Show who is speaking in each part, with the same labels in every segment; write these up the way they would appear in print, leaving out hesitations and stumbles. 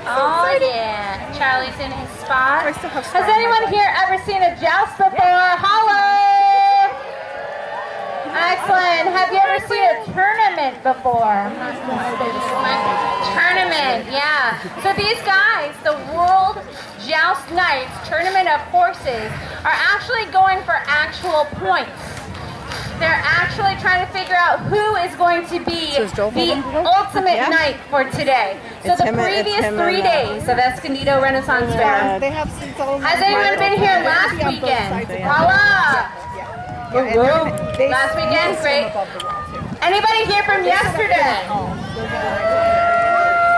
Speaker 1: Oh yeah, Charlie's in his spot. Has anyone here ever seen a joust before? Holla! Excellent. Have you ever seen a tournament before? Tournament, yeah. So these guys, the World Joust Knights Tournament of Horses, are actually going for actual points. They're actually trying to figure out who is going to be the ultimate knight for today. So the previous 3 days of Escondido Renaissance Faire. Has anyone been here last weekend? Voila! Last weekend, great. Anybody here from yesterday?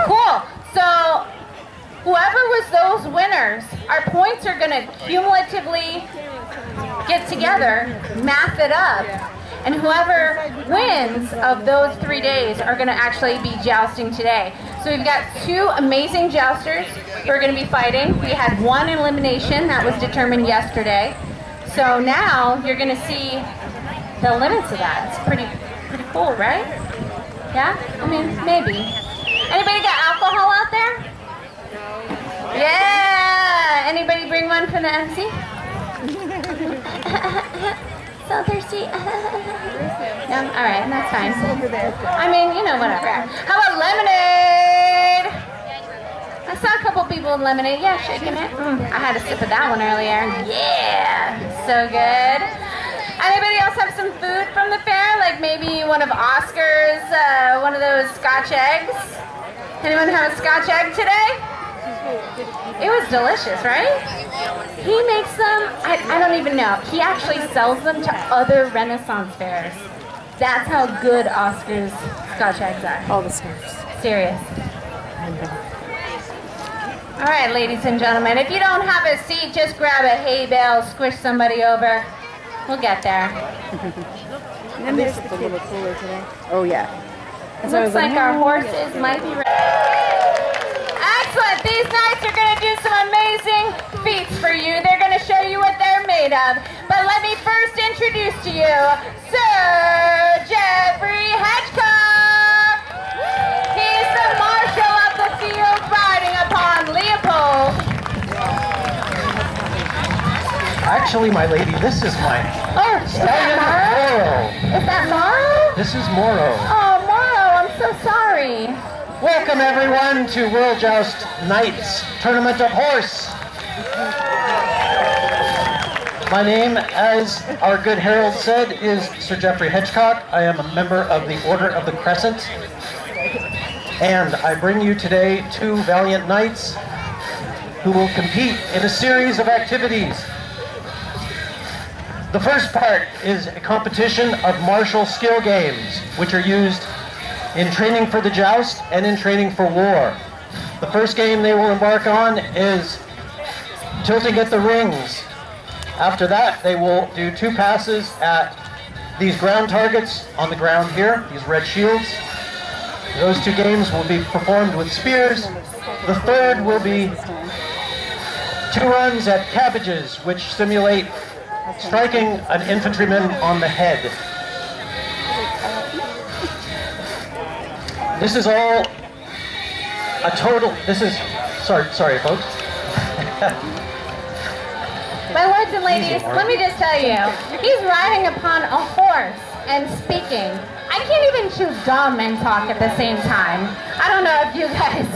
Speaker 1: Cool. So whoever was those winners, our points are going to cumulatively get together, math it up, and whoever wins of those 3 days are going to actually be jousting today. So we've got two amazing jousters who are going to be fighting. We had one elimination that was determined yesterday. So now you're going to see the limits of that. It's pretty cool, right? Yeah? I mean, maybe. Anybody got alcohol out there? Yeah! Anybody bring one for the MC? So thirsty. No? Alright, that's fine. I mean, you know, whatever. How about lemonade? I saw a couple people with lemonade. Yeah, shaking it. I had a sip of that one earlier. Yeah! So good. Anybody else have some food from the fair? Like maybe one of Oscar's, one of those Scotch eggs? Anyone have a Scotch egg today? It was delicious, right? He makes them, I don't even know. He actually sells them to other Renaissance fairs. That's how good Oscar's Scotch eggs are.
Speaker 2: All the stars.
Speaker 1: Serious. All right, ladies and gentlemen, if you don't have a seat, just grab a hay bale, squish somebody over. We'll get there.
Speaker 2: And then there's the little cooler today. Oh, yeah.
Speaker 1: Looks like our horses might be ready. Excellent. These knights are going to do some amazing feats for you. They're going to show you what they're made of. But let me first introduce to you Sir Jeffrey Hedgecock. He's the marshal of the field riding upon Leopold.
Speaker 3: Actually, my lady, this is my
Speaker 1: stallion
Speaker 3: Moro.
Speaker 1: Is that Moro?
Speaker 3: This is Moro.
Speaker 1: Oh, Moro, I'm so sorry.
Speaker 3: Welcome, everyone, to World Joust Knights Tournament of Horse. My name, as our good herald said, is Sir Jeffrey Hedgecock. I am a member of the Order of the Crescent. And I bring you today two valiant knights who will compete in a series of activities. The first part is a competition of martial skill games, which are used in training for the joust and in training for war. The first game they will embark on is tilting at the rings. After that, they will do two passes at these ground targets on the ground here, these red shields. Those two games will be performed with spears. The third will be two runs at cabbages, which simulate striking an infantryman on the head. This is all a total, sorry folks.
Speaker 1: My lords and ladies, let me just tell you, he's riding upon a horse and speaking. I can't even chew gum and talk at the same time. I don't know if you guys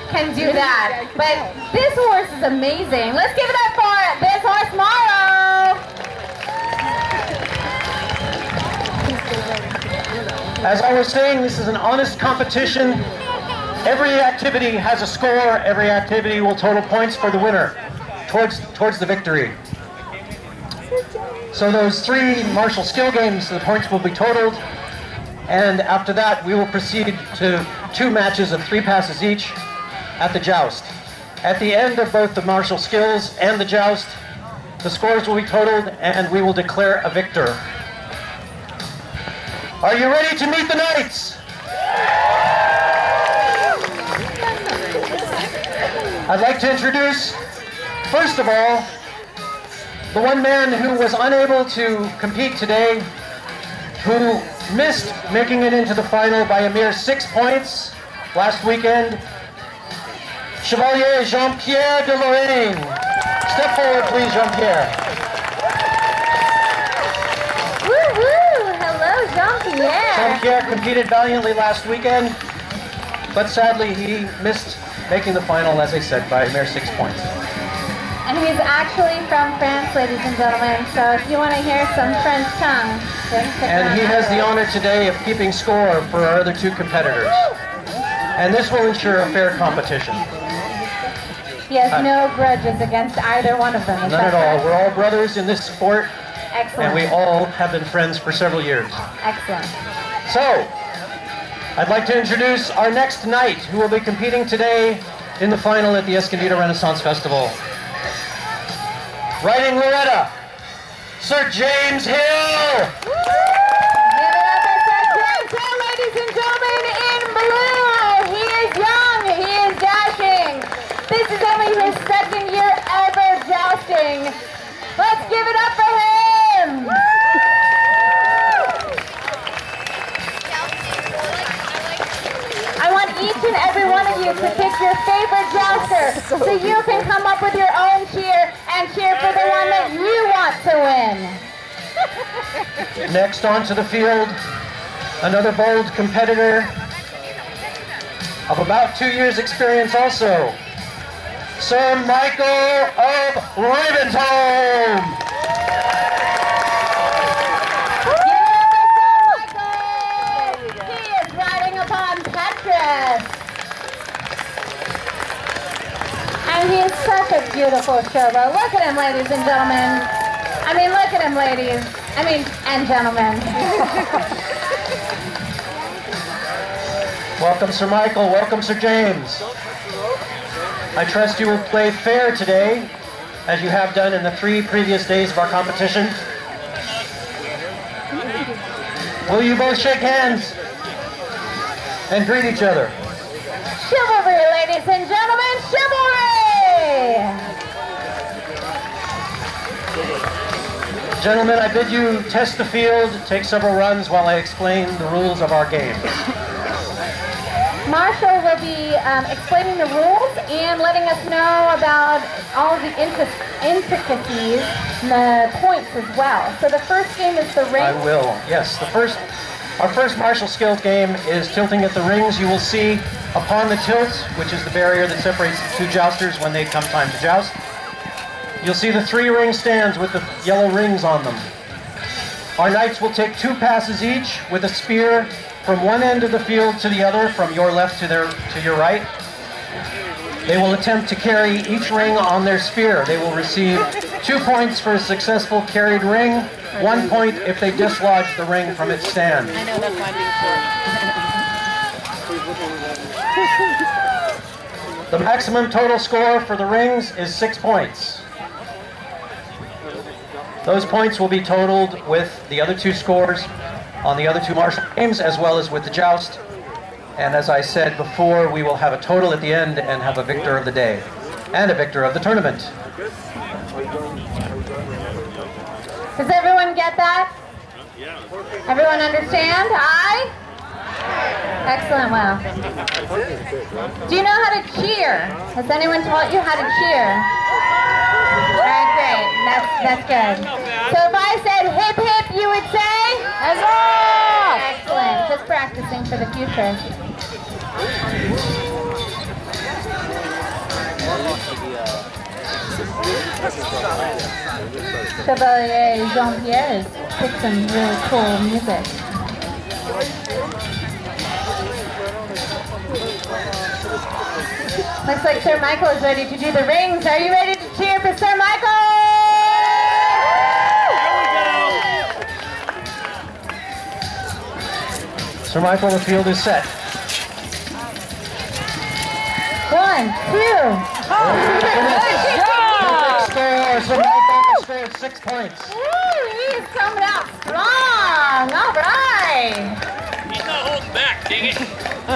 Speaker 1: can do that, but this horse is amazing. Let's give it up for this horse, Moro.
Speaker 3: As I was saying, this is an honest competition. Every activity has a score. Every activity will total points for the winner towards the victory. So those three martial skill games, the points will be totaled. And after that, we will proceed to two matches of 3 passes each at the joust. At the end of both the martial skills and the joust, the scores will be totaled and we will declare a victor. Are you ready to meet the knights? I'd like to introduce, first of all, the one man who was unable to compete today, who missed making it into the final by a mere 6 points last weekend. Chevalier Jean-Pierre de Lorraine. Step forward, please, Jean-Pierre.
Speaker 1: Woo-hoo! Hello, Jean-Pierre.
Speaker 3: Jean-Pierre competed valiantly last weekend, but sadly he missed making the final, as I said, by a mere 6 points.
Speaker 1: And he's actually from France, ladies and gentlemen, so if you want to hear some French tongue, then stick
Speaker 3: And
Speaker 1: around
Speaker 3: he has the
Speaker 1: afterwards.
Speaker 3: honor today of keeping score for our other two competitors. And this will ensure a fair competition.
Speaker 1: He has no grudges against either one of them. Is
Speaker 3: None
Speaker 1: that
Speaker 3: at all.
Speaker 1: correct?
Speaker 3: We're all brothers in this sport,
Speaker 1: Excellent.
Speaker 3: and we all have been friends for several years.
Speaker 1: Excellent.
Speaker 3: So, I'd like to introduce our next knight, who will be competing today in the final at the Escondido Renaissance Festival. Riding Loretta, Sir James Hill!
Speaker 1: Give it up for Sir James Hill, ladies and gentlemen, in blue. He is young. He is dashing. This is only his second year ever jousting. Let's give it up for him. I want each and every one of you to pick your favorite jouster so you can come up with your own cheer and cheer for the one that you want to win.
Speaker 3: Next onto the field, another bold competitor of about 2 years experience also, Sir Michael of Ravensholm.
Speaker 1: He is riding upon Petrus. And he is such a beautiful showboat. Look at him, ladies and gentlemen. I mean, look at him, ladies. And gentlemen.
Speaker 3: Welcome, Sir Michael. Welcome, Sir James. I trust you will play fair today, as you have done in the 3 previous days of our competition. Will you both shake hands and greet each other?
Speaker 1: Chivalry, ladies and gentlemen. Chivalry!
Speaker 3: Gentlemen, I bid you test the field, take several runs while I explain the rules of our game.
Speaker 1: Marshall will be explaining the rules and letting us know about all the intricacies and the points as well. So the first game is the ring.
Speaker 3: I will, yes. Our first martial skills game is tilting at the rings. You will see upon the tilt, which is the barrier that separates the 2 jousters when they come time to joust, you'll see the 3 ring stands with the yellow rings on them. Our knights will take 2 passes each with a spear from one end of the field to the other, from your left to your right. They will attempt to carry each ring on their spear. They will receive 2 points for a successful carried ring, 1 point if they dislodge the ring from its stand.
Speaker 2: I know, that's why I'm being short.
Speaker 3: The maximum total score for the rings is 6 points. Those points will be totaled with the other 2 scores on the other 2 martial games, as well as with the joust. And as I said before, we will have a total at the end and have a victor of the day and a victor of the tournament.
Speaker 1: Does everyone get that? Everyone understand? Aye? Excellent, wow. Do you know how to cheer? Has anyone taught you how to cheer? All right, great. That's good. So if I said hip hip, you would say? Huzzah! Excellent. Just practicing for the future. Chevalier Jean-Pierre has picked some really cool music. Looks like Sir Michael is ready to do the rings. Are you ready to cheer for Sir Michael?
Speaker 3: Sir Michael, the field is set.
Speaker 1: 1, 2.
Speaker 3: Perfect score. Sir Michael scored 6 points.
Speaker 1: Woo, he's coming out strong. All right.
Speaker 4: He's not holding back, dang it.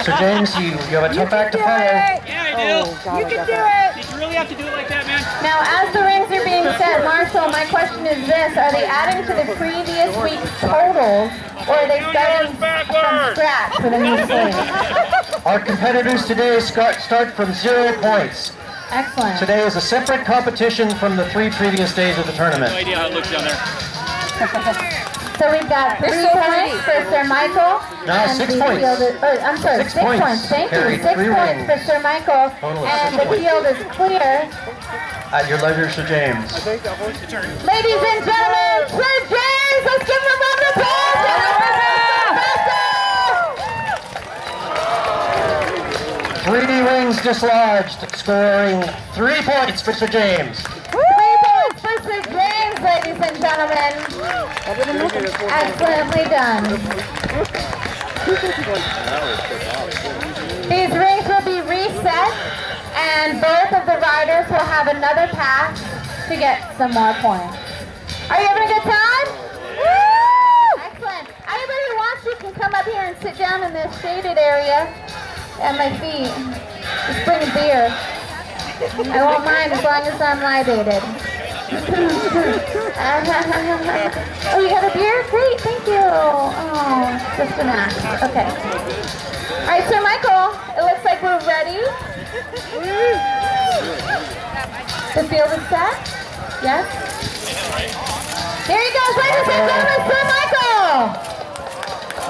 Speaker 3: Sir James, you have a tough act to follow.
Speaker 4: Yeah, I do.
Speaker 2: Oh, God,
Speaker 1: You
Speaker 2: I
Speaker 1: can
Speaker 2: got
Speaker 1: do
Speaker 2: that.
Speaker 1: it.
Speaker 4: He's really have to do it like that, man?
Speaker 1: Now, as the rings are being set, Marshall, my question is this. Are they adding to the previous week's totals, or are they starting from scratch for the new swing?
Speaker 3: Our competitors today start from 0 points.
Speaker 1: Excellent.
Speaker 3: Today is a separate competition from the 3 previous days of the tournament.
Speaker 4: No idea how it looks down there.
Speaker 1: So we've got 3 points for Sir Michael.
Speaker 3: No,
Speaker 1: and
Speaker 3: 6
Speaker 1: the
Speaker 3: points.
Speaker 1: Field is, I'm sorry, 6 points. Thank you.
Speaker 3: Carried
Speaker 1: 6
Speaker 3: 3
Speaker 1: points
Speaker 3: rings.
Speaker 1: for Sir Michael.
Speaker 3: Total of
Speaker 1: And
Speaker 3: 6
Speaker 1: the field is clear.
Speaker 3: At your leisure, Sir James.
Speaker 1: Ladies and gentlemen, Sir James, let's give him a round of applause.
Speaker 3: 3 rings dislodged, scoring 3 points for Sir James.
Speaker 1: 3 points for Sir James, ladies and gentlemen. Excellently done. These rings will be reset, and both of the riders will have another pass to get some more points. Are you having a good time? Woo! Excellent. Anybody who wants to can come up here and sit down in this shaded area at my feet. Just bring a beer. I won't mind as long as I'm libated. Oh, you got a beer? Great, thank you. Oh, just an act. Okay. All right, Sir Michael, it looks like we're ready. The field is set? Yes? Here he goes, ladies and gentlemen, Sir Michael!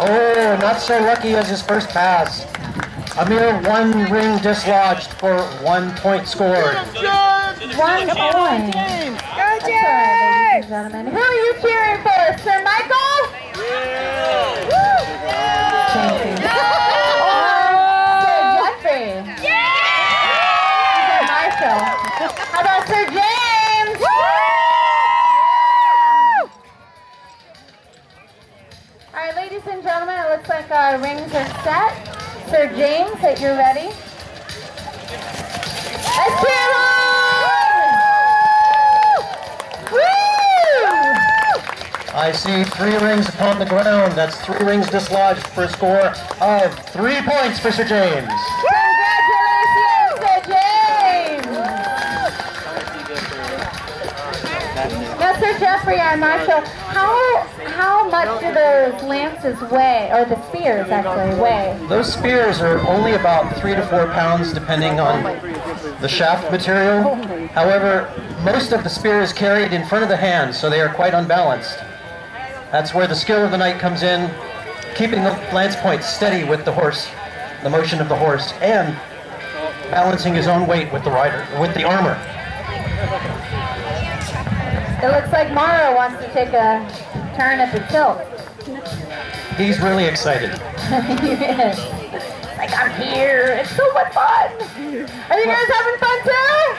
Speaker 3: Oh, not so lucky as his first pass. A mere 1 ring dislodged for 1 point scored.
Speaker 1: 1 point. That's all right, ladies and gentlemen. Who are you cheering for, Sir Michael? Yeah. Woo. Thank you. Sir Jeffrey. Yeah. Sir Marshall. How about Sir James? Woo. All right, ladies and gentlemen, it looks like our rings are set. Sir James, that you're ready. Let's cheer on! Woo!
Speaker 3: I see 3 rings upon the ground. That's 3 rings dislodged for a score of 3 points for Sir James.
Speaker 1: Congratulations, Sir James! Now, Sir Jeffrey and Marshall, how much do those lances weigh, or the spears actually weigh?
Speaker 3: Those spears are only about 3 to 4 pounds depending on the shaft material. However, most of the spear is carried in front of the hand, so they are quite unbalanced. That's where the skill of the knight comes in, keeping the lance point steady with the horse, the motion of the horse, and balancing his own weight with the rider, with the armor.
Speaker 1: It looks like Mara wants to take a turn at the tilt.
Speaker 3: He's really excited.
Speaker 1: He is. Like, I'm here. It's so much fun. Are you guys having fun too?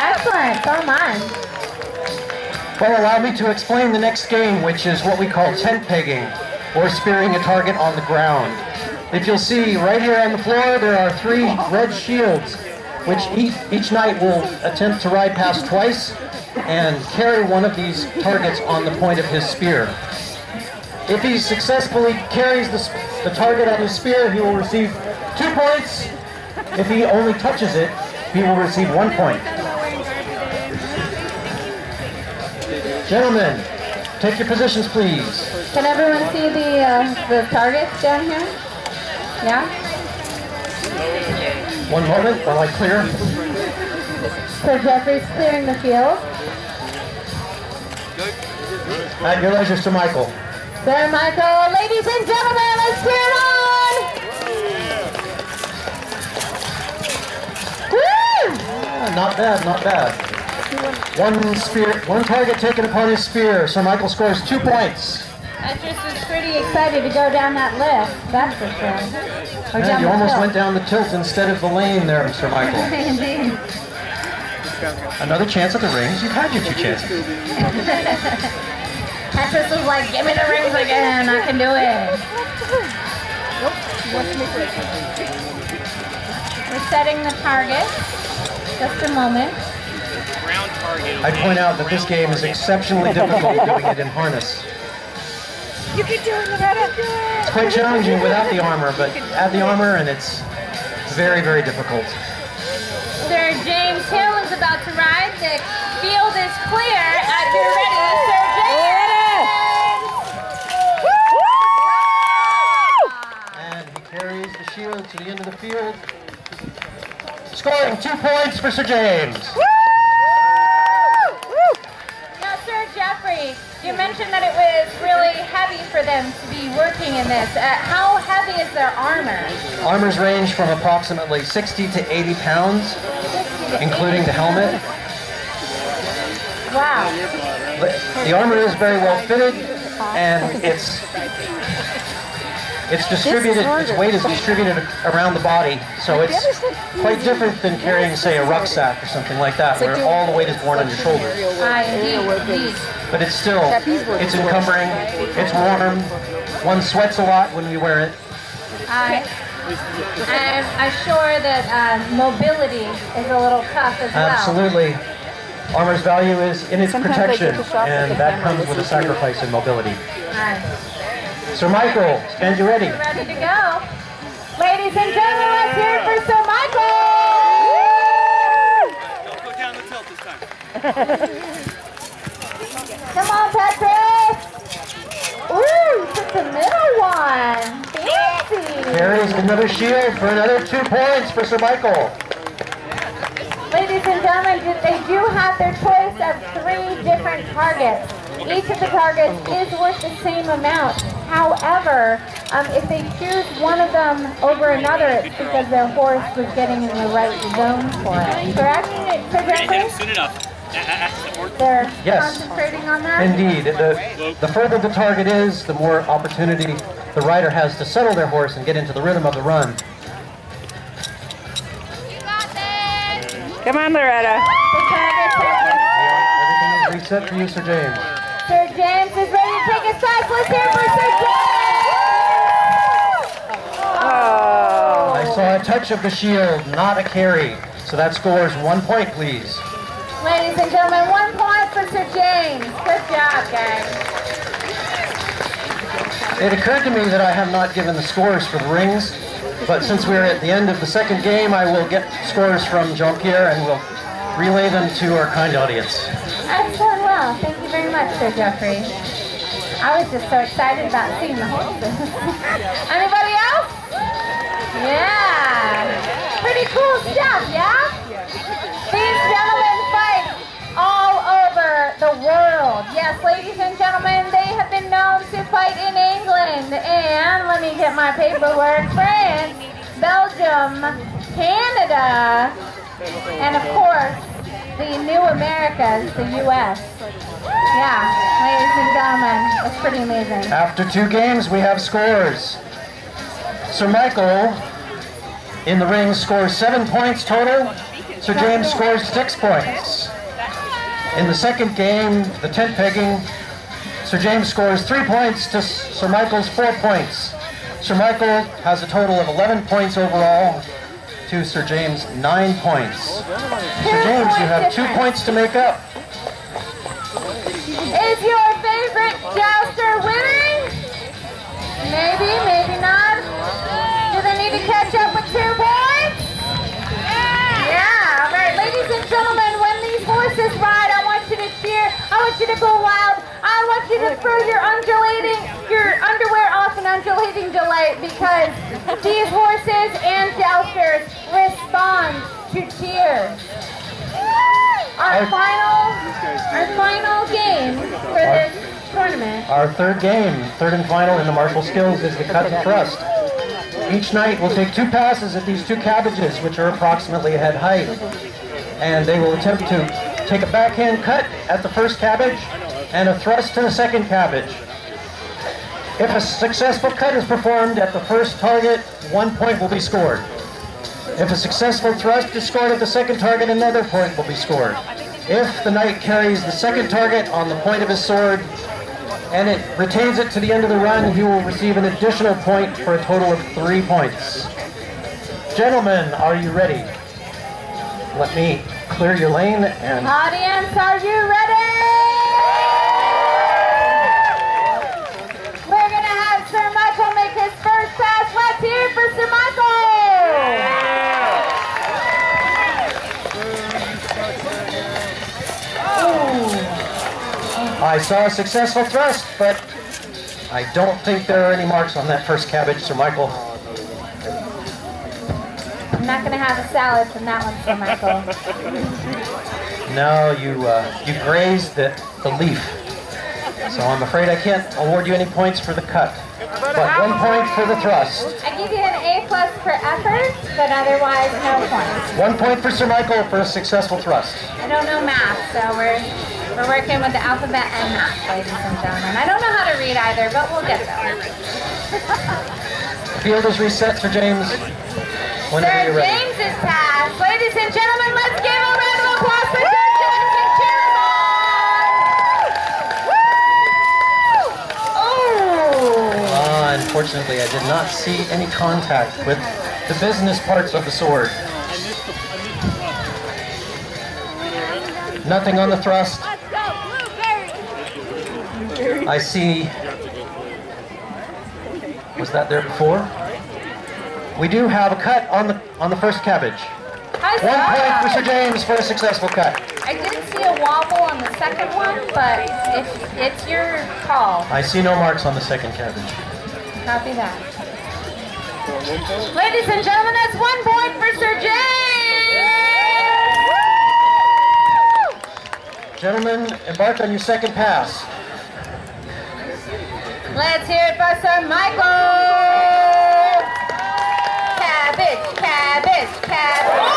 Speaker 1: Excellent. So am I.
Speaker 3: Well, allow me to explain the next game, which is what we call tent pegging, or spearing a target on the ground. If you'll see, right here on the floor, there are 3 red shields, which each knight will attempt to ride past twice and carry one of these targets on the point of his spear. If he successfully carries the target on his spear, he will receive 2 points. If he only touches it, he will receive 1 point. Gentlemen, take your positions, please.
Speaker 1: Can everyone see the targets down here? Yeah?
Speaker 3: 1 moment while I clear.
Speaker 1: So Jeffrey's clearing the field.
Speaker 3: At your leisure, Sir Michael.
Speaker 1: Sir Michael, ladies and gentlemen, let's cheer it on! Woo!
Speaker 3: Not bad, not bad. 1 target taken upon his spear. Sir Michael scores 2 points.
Speaker 1: Petrus is pretty excited to go down that lift, that's for sure. Or down
Speaker 3: You
Speaker 1: the
Speaker 3: almost
Speaker 1: hill.
Speaker 3: went down the tilt instead of the lane there, Sir Michael.
Speaker 1: Indeed.
Speaker 3: Another chance at the rings. You've had your 2 chances.
Speaker 1: Petrus was like, give me the rings again, I can do it. We're setting the target. Just a moment.
Speaker 4: Round target.
Speaker 3: I'd point out that this game is exceptionally difficult doing it in harness.
Speaker 2: You can do it without it.
Speaker 3: It's quite challenging without the armor, but add the armor and it's very, very difficult.
Speaker 1: Sir about to ride. The field is clear. At your ready, Sir James.
Speaker 3: And he carries the shield to the end of the field, scoring 2 points for Sir James.
Speaker 1: Now, Sir Jeffrey, you mentioned that it was really heavy for them to be working in this. How heavy is their armor?
Speaker 3: Armors range from approximately 60 to 80 pounds, including the helmet.
Speaker 1: Wow.
Speaker 3: The armor is very well fitted, and it's distributed, its weight is distributed around the body, so it's quite different than carrying, say, a rucksack or something like that, where all the weight is borne on your shoulders.
Speaker 1: Indeed.
Speaker 3: But it's still, it's encumbering, it's warm, one sweats a lot when we wear it.
Speaker 1: I'm sure that mobility is a little tough as well.
Speaker 3: Absolutely. Armor's value is in its protection, and that comes with a sacrifice in mobility. Sir Michael, stand you ready.
Speaker 1: Ready to go. Ladies and gentlemen, let's hear it for Sir Michael.
Speaker 4: Don't go down the tilt this time.
Speaker 1: Come on, Patrick. Ooh, took the middle one. Fancy.
Speaker 3: Carries another shield for another 2 points for Sir Michael.
Speaker 1: Ladies and gentlemen, they do have their choice of 3 different targets. Each of the targets is worth the same amount. However, if they choose one of them over another, it's because their horse was getting in the right zone for it. Correct? Sir Jeffrey?
Speaker 4: Soon enough.
Speaker 1: They're
Speaker 3: Yes.
Speaker 1: concentrating on that?
Speaker 3: Indeed. The further the target is, the more opportunity the rider has to settle their horse and get into the rhythm of the run.
Speaker 2: Come on, Loretta.
Speaker 1: The targets have
Speaker 3: Everything is reset for you, Sir James.
Speaker 1: Sir James is ready to take a side. Let's hear it for Sir James!
Speaker 2: Oh.
Speaker 3: I saw a touch of the shield, not a carry. So that scores 1 point, please.
Speaker 1: Ladies and gentlemen, 1 point for Sir James. Good job, guys.
Speaker 3: It occurred to me that I have not given the scores for the rings, but since we're at the end of the second game, I will get scores from Jean-Pierre and we'll relay them to our kind audience.
Speaker 1: Excellent. Well, thank you very much, Sir Jeffrey. I was just so excited about seeing the horses. Anybody else? Yeah. Pretty cool stuff, yeah? These gentlemen fight all over the world. Yes, ladies and gentlemen, they have been known to fight in England and, let me get my paperwork, France, Belgium, Canada, and of course, the new Americas, the U.S. Yeah, ladies and gentlemen, it's pretty amazing.
Speaker 3: After 2 games, we have scores. Sir Michael, in the ring, scores 7 points total. Sir James scores 6 points. In the second game, the tent pegging, Sir James scores 3 points to Sir Michael's 4 points. Sir Michael has a total of 11 points overall to Sir James' 9 points. Sir James, you have 2 points to make up.
Speaker 1: Is your favorite jouster winning? Maybe, maybe not. Do they need to catch up with 2 points? Yeah, all right. Ladies and gentlemen, when these horses ride, I want you to cheer. I want you to go wild. I want you to throw your underwear off in undulating delight because these horses and jousters respond to cheers. Our final game for this tournament.
Speaker 3: Our third game, third and final in the martial skills, is the cut and thrust. Each knight will take 2 passes at these 2 cabbages, which are approximately head height. And they will attempt to take a backhand cut at the first cabbage and a thrust to the second cabbage. If a successful cut is performed at the first target, 1 point will be scored. If a successful thrust is scored at the second target, another point will be scored. If the knight carries the second target on the point of his sword and it retains it to the end of the run, he will receive an additional point for a total of 3 points. Gentlemen, are you ready? Let me clear your lane and...
Speaker 1: Audience, are you ready? We're going to have Sir Michael make his first pass. Let's hear it for Sir Michael!
Speaker 3: saw a successful thrust, but I don't think there are any marks on that first cabbage, Sir Michael.
Speaker 1: I'm not going to have a salad from that one, Sir Michael.
Speaker 3: No, you grazed the leaf. So I'm afraid I can't award you any points for the cut. But 1 point for the thrust.
Speaker 1: I give you an A+ for effort, but otherwise no points.
Speaker 3: 1 point for Sir Michael for a successful thrust.
Speaker 1: I don't know math, so we're working with the alphabet and math, ladies and gentlemen. I don't know how to read either, but we'll get there.
Speaker 3: Field is reset, Sir James. Whenever
Speaker 1: Sir
Speaker 3: you're ready.
Speaker 1: James is passed. Ladies and gentlemen, let's give a round of applause for Sir James and cheer him on.
Speaker 3: Unfortunately, I did not see any contact with the business parts of the sword. Nothing on the thrust. I see. Was that there before? We do have a cut on the first cabbage. 1 point for Sir James for a successful cut.
Speaker 1: I did see a wobble on the second one, but it's your call.
Speaker 3: I see no marks on the second cabbage.
Speaker 1: Copy that. Ladies and gentlemen, that's 1 point for Sir James!
Speaker 3: Gentlemen, embark on your second pass.
Speaker 1: Let's hear it for Sir Michael! Cabbage, cabbage, cabbage. Oh!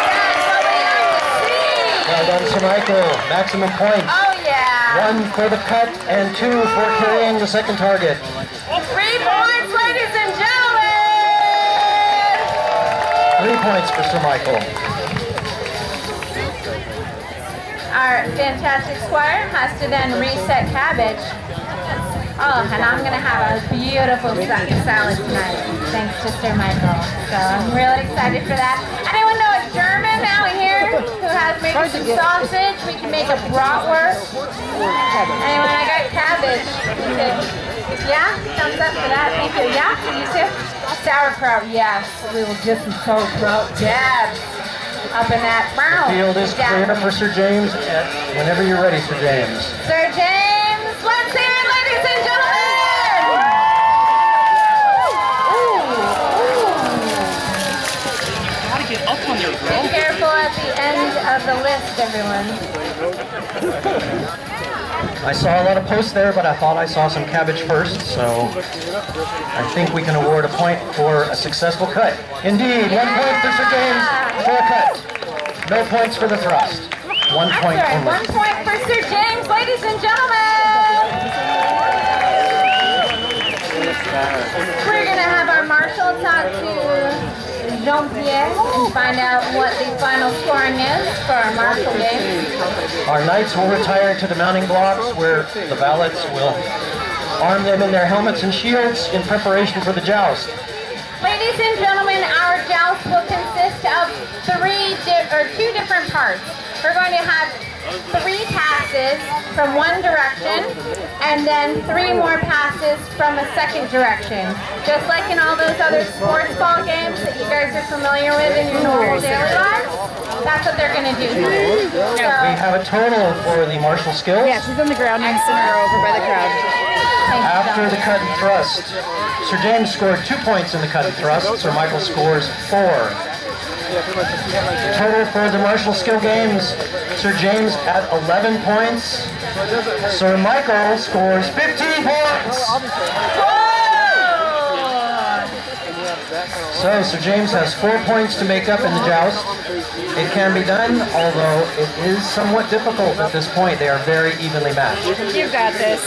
Speaker 1: That's what we like to see!
Speaker 3: Well done, Sir Michael. Maximum points.
Speaker 1: Oh yeah!
Speaker 3: 1 for the cut and 2 for carrying the second target.
Speaker 1: 3 points, ladies and gentlemen!
Speaker 3: 3 points for Sir Michael.
Speaker 1: Our fantastic squire has to then reset cabbage. Oh, and I'm going to have a beautiful salad tonight, thanks to Sir Michael. So I'm really excited for that. Anyone know a German out here who has maybe some sausage? We can make a bratwurst. Anyone? I got cabbage. Yeah? Thumbs up for that. Thank you. Yeah? You too? Sauerkraut. Yes. We will get some sauerkraut. Dabs. Up in that brown.
Speaker 3: The field is clear for Sir James. Whenever you're ready, Sir James.
Speaker 1: Sir James, let's hear it, ladies and gentlemen!
Speaker 4: Gotta get up on there, bro.
Speaker 1: Be careful at the end of the list, everyone.
Speaker 3: I saw a lot of posts there, but I thought I saw some cabbage first, so I think we can award a point for a successful cut. Indeed, 1 point for Sir James for a cut. No points for the thrust. 1 point
Speaker 1: That's
Speaker 3: only.
Speaker 1: right, 1 point for Sir James, ladies and gentlemen! We're going to have our marshal talk to Jean-Pierre and find out what the final scoring is for our marshal game.
Speaker 3: Our knights will retire to the mounting blocks where the valets will arm them in their helmets and shields in preparation for the joust.
Speaker 1: Ladies and gentlemen, our joust will consist of 2 different parts. We're going to have 3 passes from one direction and then 3 more passes from a second direction. Just like in all those other sports ball games that you guys are familiar with in your normal daily lives, that's what they're going to do here.
Speaker 3: We have a total for the martial skills.
Speaker 2: Yeah, she's on the ground next to her over by the crowd.
Speaker 3: After the cut and thrust, Sir James scored 2 points in the cut and thrust. Sir Michael scores 4. Total for the martial skill games, Sir James at 11 points. Sir Michael scores 15 points. So Sir James has 4 points to make up in the joust. It can be done, although it is somewhat difficult at this point. They are very evenly matched.
Speaker 2: You got this.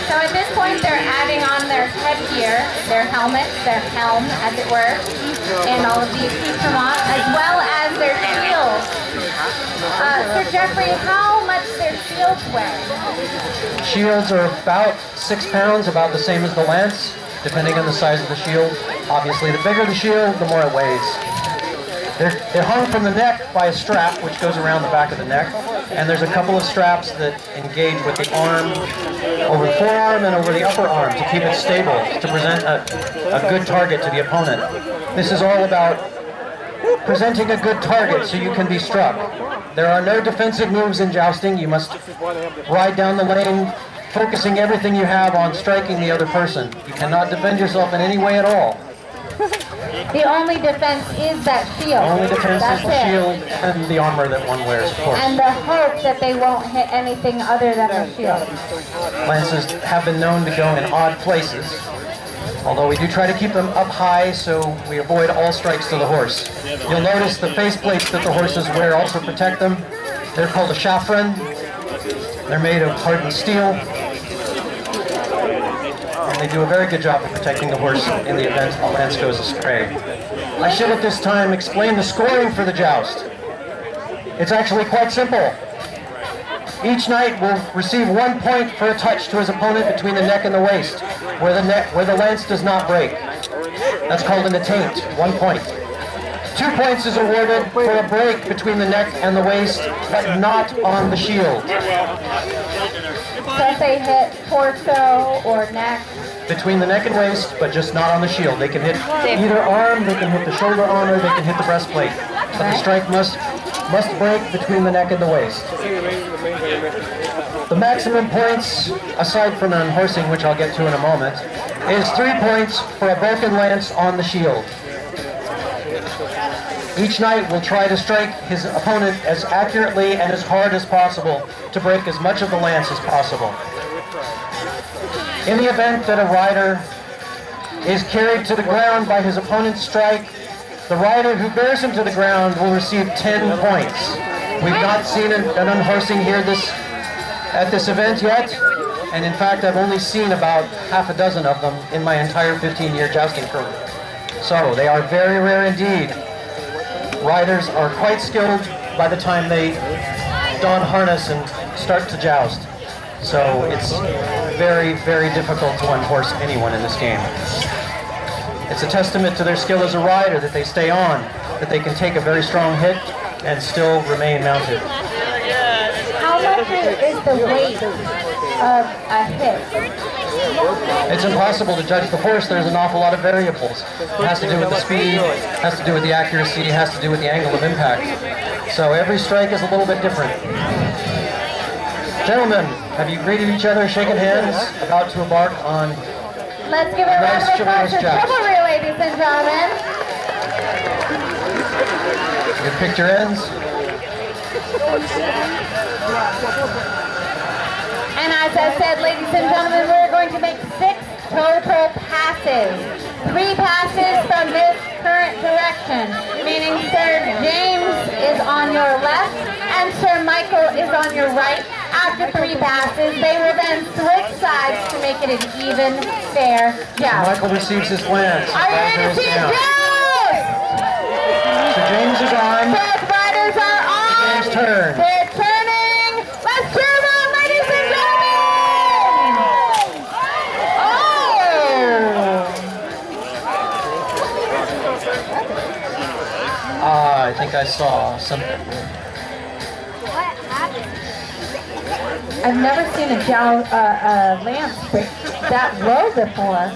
Speaker 1: So at this point, they're adding on their headgear, their helmets, their helm, as it were, and all of the accoutrements, as well as their shields. Sir Jeffrey, how much their shields weigh?
Speaker 3: Shields are about 6 pounds, about the same as the lance, depending on the size of the shield. Obviously, the bigger the shield, the more it weighs. They're hung from the neck by a strap, which goes around the back of the neck. And there's a couple of straps that engage with the arm, over the forearm and over the upper arm to keep it stable, to present a good target to the opponent. This is all about presenting a good target so you can be struck. There are no defensive moves in jousting. You must ride down the lane, focusing everything you have on striking the other person. You cannot defend yourself in any way at all.
Speaker 1: The only defense is that shield.
Speaker 3: The only defense
Speaker 1: That's
Speaker 3: is the
Speaker 1: it.
Speaker 3: shield and the armor that one wears, of course.
Speaker 1: And the hope that they won't hit anything other than the shield.
Speaker 3: Lances have been known to go in odd places, although we do try to keep them up high so we avoid all strikes to the horse. You'll notice the faceplates that the horses wear also protect them. They're called a chafron. They're made of hardened steel. And they do a very good job of protecting the horse in the event a lance goes astray. I should at this time explain the scoring for the joust. It's actually quite simple. Each knight will receive 1 point for a touch to his opponent between the neck and the waist, where the lance does not break. That's called an attaint, 1 point. 2 points is awarded for a break between the neck and the waist, but not on the shield.
Speaker 1: So if they hit torso or neck.
Speaker 3: Between the neck and waist, but just not on the shield. They can hit either arm, they can hit the shoulder armor, they can hit the breastplate. But the strike must break between the neck and the waist. The maximum points, aside from unhorsing, which I'll get to in a moment, is 3 points for a broken lance on the shield. Each knight will try to strike his opponent as accurately and as hard as possible to break as much of the lance as possible. In the event that a rider is carried to the ground by his opponent's strike, the rider who bears him to the ground will receive 10 points. We've not seen an unhorsing here at this event yet, and in fact I've only seen about half a dozen of them in my entire 15-year jousting career. So they are very rare indeed. Riders are quite skilled by the time they don harness and start to joust. So it's very, very difficult to unhorse anyone in this game. It's a testament to their skill as a rider that they stay on, that they can take a very strong hit and still remain mounted.
Speaker 1: How much is the weight of a hit?
Speaker 3: It's impossible to judge the horse. There's an awful lot of variables. It has to do with the speed, has to do with the accuracy, has to do with the angle of impact. So every strike is a little bit different. Gentlemen, have you greeted each other, shaken hands, about to embark on
Speaker 1: Let's give a round of applause to chivalry, ladies and gentlemen.
Speaker 3: You picked your ends?
Speaker 1: And as I said, ladies and gentlemen, we're going to make 6 total passes. 3 passes from this current direction, meaning Sir James is on your left and Sir Michael is on your right. After 3 passes, they will then switch sides to make it an even, fair joust.
Speaker 3: Michael receives his lance.
Speaker 1: Are you ready to see a joust?
Speaker 3: Sir James is on.
Speaker 1: Both riders are on.
Speaker 3: James' turn.
Speaker 1: They're turning. Let's cheer them on, ladies and gentlemen. Oh!
Speaker 3: I think I saw something.
Speaker 1: I've never seen a lance that low before.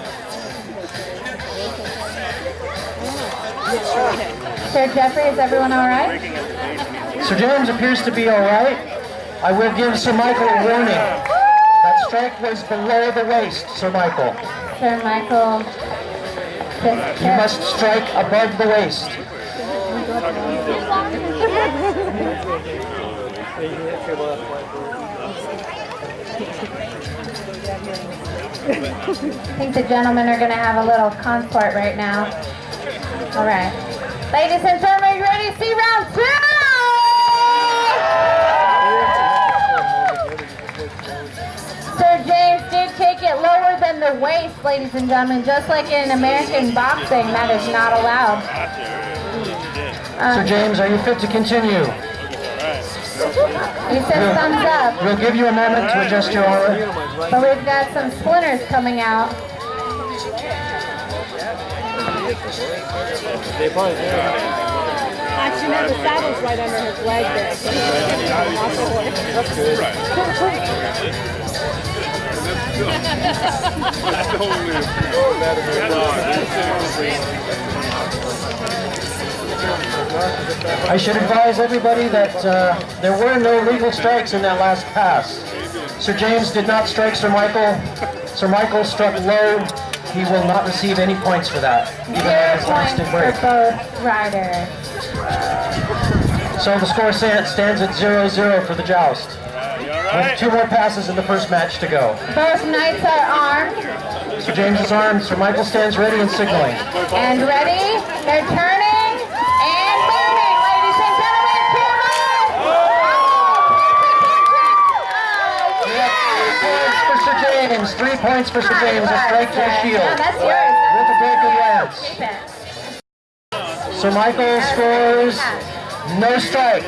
Speaker 1: Sir Jeffrey, is everyone all right?
Speaker 3: Sir James appears to be all right. I will give Sir Michael a warning. That strike was below the waist, Sir Michael.
Speaker 1: Sir Michael,
Speaker 3: You must strike above the waist.
Speaker 1: I think the gentlemen are going to have a little consort right now. All right. Ladies and gentlemen, are you ready to see round 2? Sir James did take it lower than the waist, ladies and gentlemen, just like in American boxing. That is not allowed.
Speaker 3: Sir James, are you fit to continue?
Speaker 1: He says thumbs up.
Speaker 3: We'll give you a moment to adjust your armor.
Speaker 1: But we've got some splinters coming out.
Speaker 2: Actually, no, the saddle's right under his leg there. So that's good. That's
Speaker 3: I should advise everybody that there were no legal strikes in that last pass. Sir James did not strike Sir Michael. Sir Michael struck low. He will not receive any points for that, even at his last break.
Speaker 1: For both riders.
Speaker 3: So the score stands at 0-0 for the joust, with 2 more passes in the first match to go.
Speaker 1: Both knights are armed.
Speaker 3: Sir James is armed. Sir Michael stands ready and signaling.
Speaker 1: And ready. They're turning and moving, ladies and gentlemen.
Speaker 3: We have 3 points for Sir James. 3 points for Sir James. A strike to the shield.
Speaker 1: No, that's yours.
Speaker 3: With a broken lance. Sir Michael scores no strike.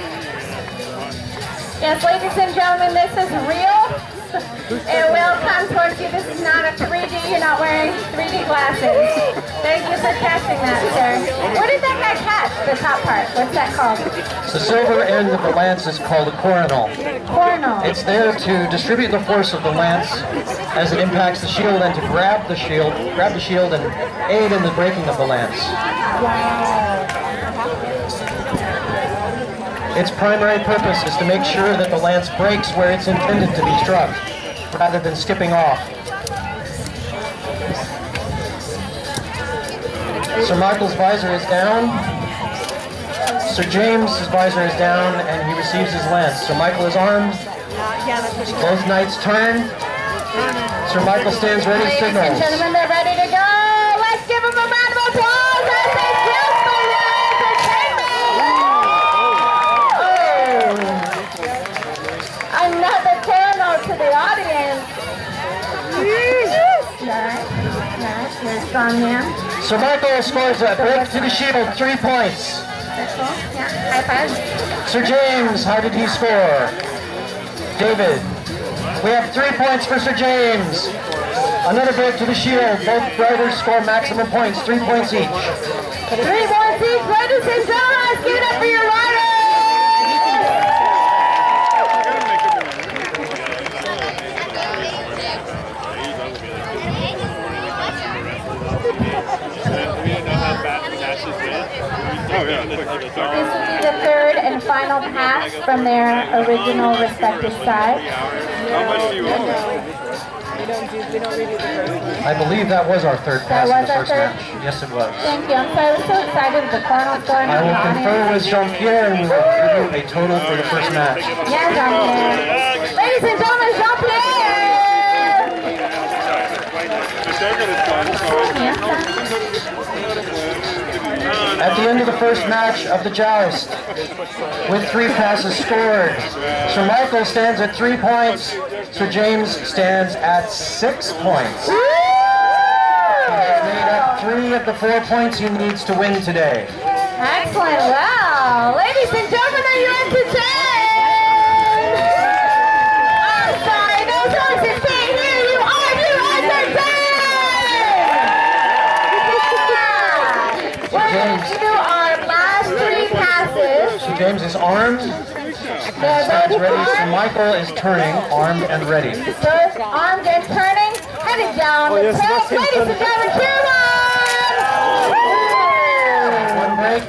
Speaker 1: Yes, ladies and gentlemen, this is real. It will come towards you. This is not a 3D. You're not wearing 3D glasses. Thank you for catching that, sir. What did that guy catch, the top part? What's that called?
Speaker 3: The silver end of the lance is called a coronal.
Speaker 1: Coronal.
Speaker 3: It's there to distribute the force of the lance as it impacts the shield and to grab the shield and aid in the breaking of the lance. Its primary purpose is to make sure that the lance breaks where it's intended to be struck, rather than skipping off. Sir Michael's visor is down. Sir James's visor is down, and he receives his lance. Sir Michael is armed. Both knights turn. Sir Michael stands ready, signals.
Speaker 1: Ladies and gentlemen, they're ready to go. Let's give them a round of applause as they jump for their entertainment. Another coronal to the audience. Nice. You're a strong man.
Speaker 3: Sir Michael scores a break to the shield, 3 points.
Speaker 1: That's cool. Yeah, high five.
Speaker 3: Sir James, how did he score? David. We have 3 points for Sir James. Another break to the shield. Both riders score maximum points, 3 points each.
Speaker 1: 3 points each, ladies and gentlemen. Let's give it up for your riders. This will be the third and final pass from their original respective side.
Speaker 2: We don't redo the first one.
Speaker 3: I believe that was our third pass in the first
Speaker 1: third?
Speaker 3: match. Yes, it was.
Speaker 1: Thank you. I'm so excited with the coronal going
Speaker 3: I
Speaker 1: on.
Speaker 3: will confer with Jean-Pierre and we will give you a total for the first match.
Speaker 1: Yeah, Jean-Pierre. Ladies and gentlemen, Jean-Pierre!
Speaker 3: At the end of the first match of the joust, with 3 passes scored, Sir Michael stands at 3 points, Sir James stands at 6 points. He has made up 3 of the 4 points he needs to win today.
Speaker 1: Excellent. Wow. Ladies and gentlemen, are you entertained? I'm sorry. Those horses can't hear you. Are you entertained? We're going to do our last 3 passes.
Speaker 3: Sir James is armed, stands ready. Sir Michael is turning, armed and ready.
Speaker 1: Both armed and turning, headed down the track. Ladies and gentlemen, cheer on!
Speaker 3: 1 break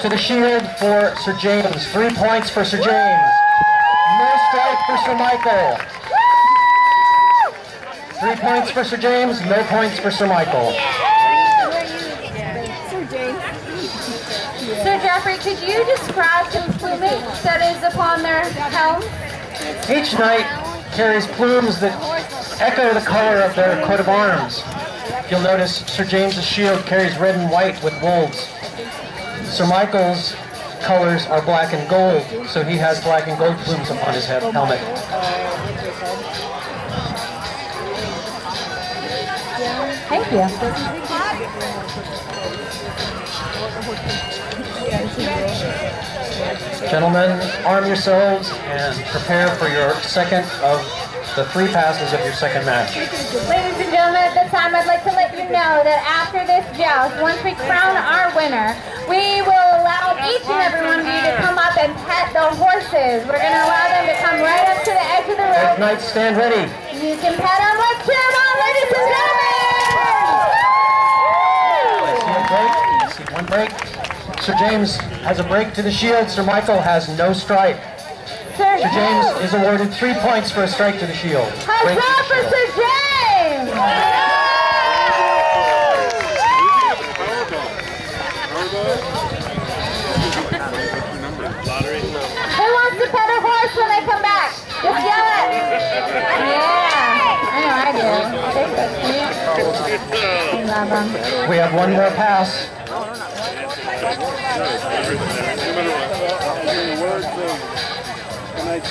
Speaker 3: to the shield for Sir James. 3 points for Sir James. No strike for Sir Michael. 3 points for Sir James, no points for Sir Michael.
Speaker 1: Sir Jeffrey, could you describe the plumage that is upon their helm?
Speaker 3: Each knight carries plumes that echo the color of their coat of arms. You'll notice Sir James's shield carries red and white with wolves. Sir Michael's colors are black and gold, so he has black and gold plumes upon his helmet.
Speaker 1: Thank you.
Speaker 3: Gentlemen, arm yourselves and prepare for your second of the 3 passes of your second match.
Speaker 1: Ladies and gentlemen, at this time I'd like to let you know that after this joust, once we crown our winner, we will allow each and every one of you to come up and pet the horses. We're going to allow them to come right up to the edge of the
Speaker 3: Both
Speaker 1: rope.
Speaker 3: knights stand ready.
Speaker 1: You can pet them. Let's cheer them on, ladies and gentlemen!
Speaker 3: I see a break. I see 1 break. Sir Sir James has a break to the shield. Sir Michael has no strike. Sir James is awarded 3 points for a strike to the shield.
Speaker 1: How's that for Sir James? Who wants to pet a horse when they come back? Just yell it. Yeah, I know I do. They're so cute. I love them.
Speaker 3: We have one more pass.
Speaker 1: All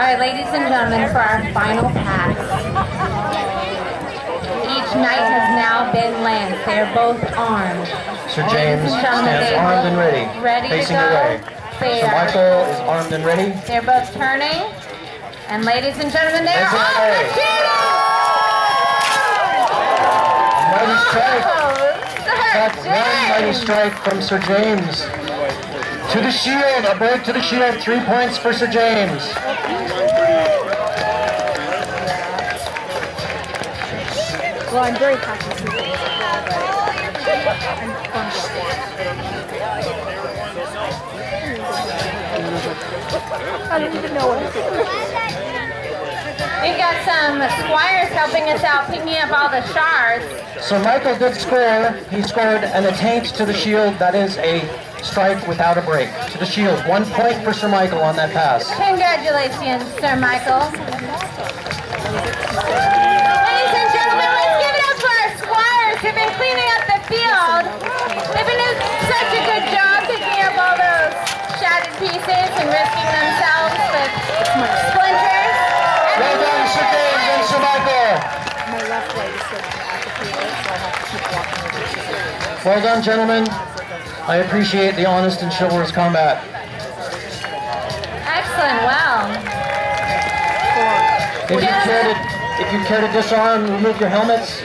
Speaker 1: right, ladies and gentlemen, for our final pass. Each knight has now been lanced. They are both armed.
Speaker 3: Sir James stands armed and ready, facing away. Sir Michael is armed and ready.
Speaker 1: They're both turning. And ladies and gentlemen, they are off the shield!
Speaker 3: Mighty strike. That's one mighty strike from Sir James. To the shield, a break to the shield, 3 points for Sir James.
Speaker 2: Well, I'm very happy to see this. I don't even know what it is.
Speaker 1: We've got some squires helping us out, picking up all the shards.
Speaker 3: Sir Michael did score. He scored an attaint to the shield. That is a strike without a break. To the shield, 1 point for Sir Michael on that pass.
Speaker 1: Congratulations, Sir Michael. Ladies and gentlemen, let's give it up for our squires who've been cleaning up the field. They've been doing such a good job picking up all those shattered pieces and risking themselves with splinters.
Speaker 3: Well done, Sir James and Sir Michael.
Speaker 2: My left leg is sort of amputated, so I have to keep walking with it.
Speaker 3: Well done, gentlemen. I appreciate the honest and chivalrous combat.
Speaker 1: Excellent, well.
Speaker 3: If you care to disarm, remove your helmets.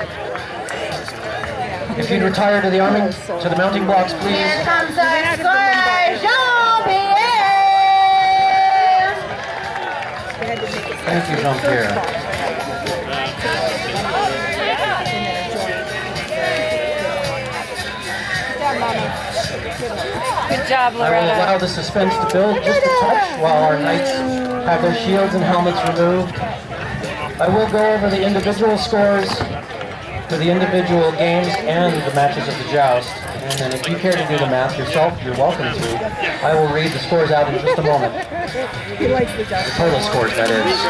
Speaker 3: If you'd retire to the arming, to the mounting blocks, please.
Speaker 1: Here comes our squire, Jean-Pierre.
Speaker 3: Thank you, Jean-Pierre.
Speaker 2: Good job,
Speaker 3: I will
Speaker 2: Loretta.
Speaker 3: allow the suspense to build just a touch while our knights have their shields and helmets removed. I will go over the individual scores for the individual games and the matches of the joust. And then if you care to do the math yourself, you're welcome to. I will read the scores out in just a moment.
Speaker 2: He likes the job.
Speaker 3: The total scores, that is.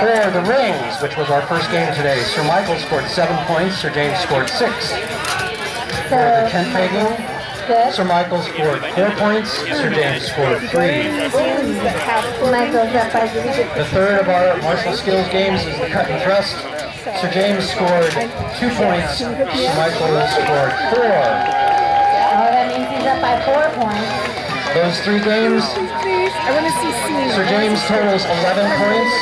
Speaker 3: For the rings, which was our first game today, Sir Michael scored 7 points, Sir James scored 6. For the tent pegging, Sir Michael scored 4 points, Sir James scored 3. The third of our martial skills games is the cut and thrust. Sir James scored 2 points, Sir Michael scored 4.
Speaker 1: Oh, that means he's up by 4 points.
Speaker 3: Those 3 games,
Speaker 2: I want to see Celine.
Speaker 3: Sir James totals 11 points,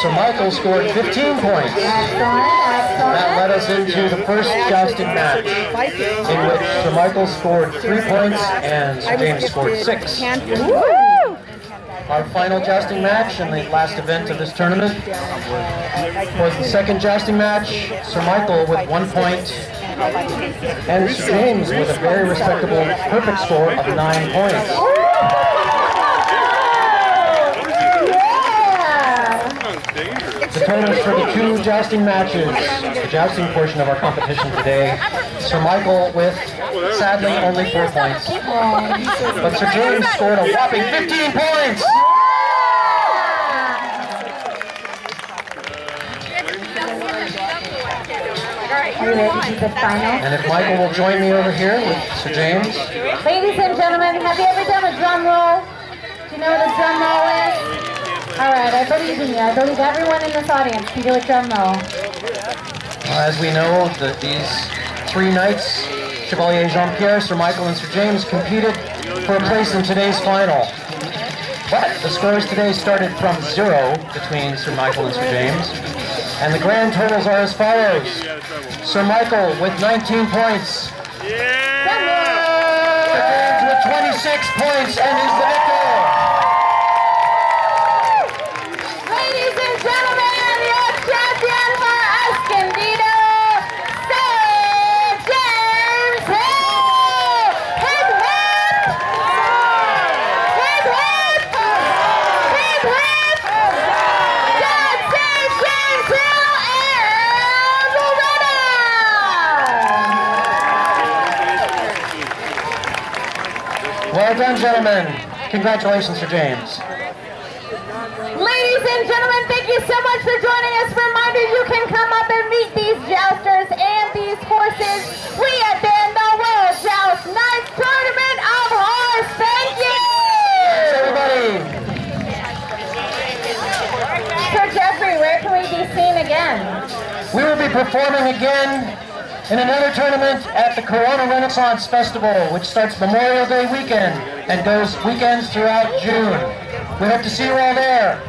Speaker 3: Sir Michael scored 15 points.
Speaker 1: Excellent, excellent.
Speaker 3: That led us into the first jousting match, in which Sir Michael scored 3 points and Sir James scored 6. Our final jousting match and the last event of this tournament was the second jousting match. Sir Michael with 1 point and Sir James with a very respectable perfect score of 9 points. The totals for the 2 jousting matches, the jousting portion of our competition today, Sir Michael with, sadly, only 4 points. But Sir James scored a whopping 15 points!
Speaker 1: Are you ready to do the final?
Speaker 3: And if Michael will join me over here with Sir James.
Speaker 1: Ladies and gentlemen, have you ever done a drum roll? Do you know what a drum roll is? Alright, I believe in you. I believe everyone in this audience can do a drum roll.
Speaker 3: As we know, these 3 knights, Chevalier Jean-Pierre, Sir Michael, and Sir James, competed for a place in today's final. But the scores today started from 0 between Sir Michael and Sir James. And the grand totals are as follows. Sir Michael with 19 points. Sir James with 26 points and is the victor.
Speaker 1: Ladies and gentlemen, your champion for Escondido, Sir James Hill! Hip hip! Hip hip! Hip hip! God save James Hill and Loretta!
Speaker 3: Well done, gentlemen. Congratulations, Sir James.
Speaker 1: Ladies and gentlemen, thank you so much for joining us. Reminder, you can come up and meet these jousters and these horses. We have been the World Joust Night Tournament of Horse. Thank you!
Speaker 3: Thanks, everybody.
Speaker 1: Sir Jeffrey, where can we be seen again?
Speaker 3: We will be performing again in another tournament at the Escondido Renaissance Festival, which starts Memorial Day weekend and goes weekends throughout June. We hope to see you all there.